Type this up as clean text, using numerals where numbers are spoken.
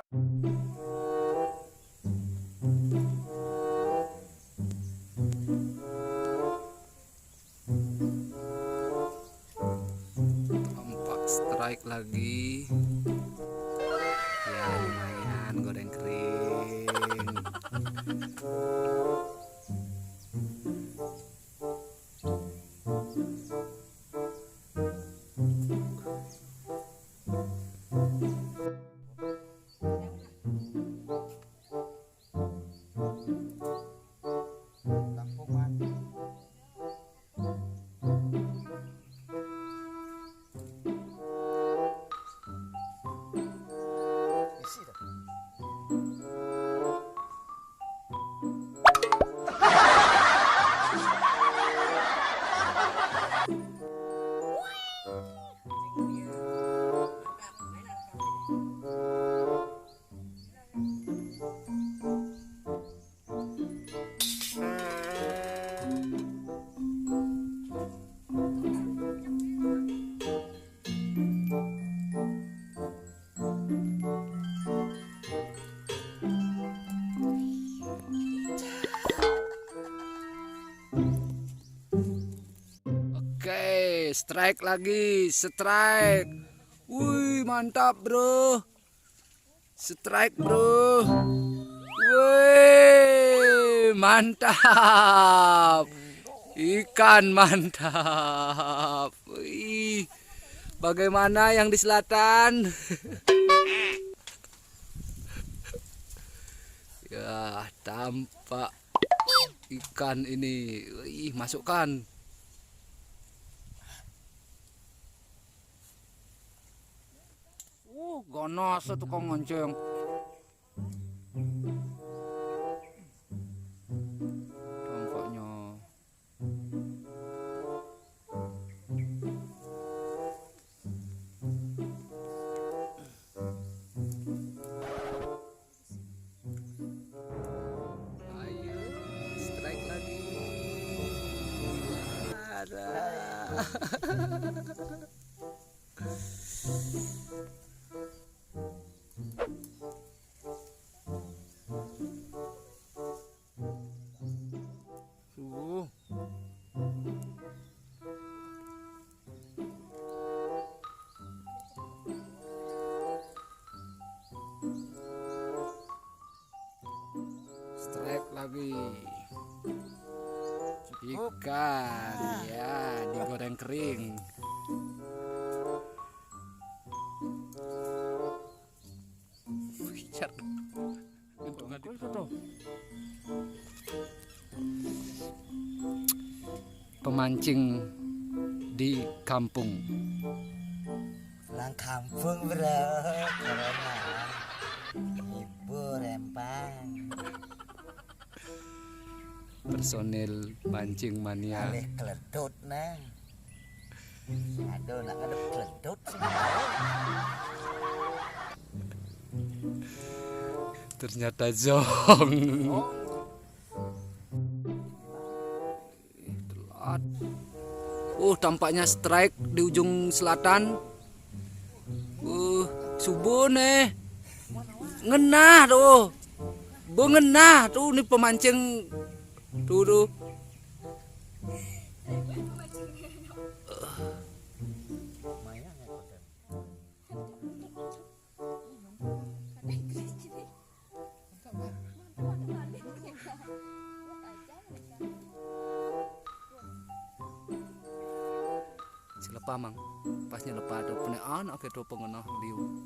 Tampak strike lagi. Ya lumayan, goreng kering. Oke, strike lagi, strike. Wih, mantap bro. Strike bro. Wih, mantap. Ikan mantap. Wih, bagaimana yang di selatan? Ya, tampak ikan ini. Wih, masukkan. Ganas tukang mancing. Tampaknya. Ayo, strike lagi. Ada. Strike lagi. Ikan ya digoreng kering. Pemancing di kampung. Pulang kampung bro, corona. Ibu rempang. Personil mancing mania. Alih keledut nang. Aduh, nak ngadep keledut sih. Ternyata zong. Tampaknya strike di ujung selatan. Subuh nih. Ngenah tuh. Bengenah tuh nih pemancing. Tuh. Si lepa mang, pasnya lepa ada penean oke tuh pengenah liu.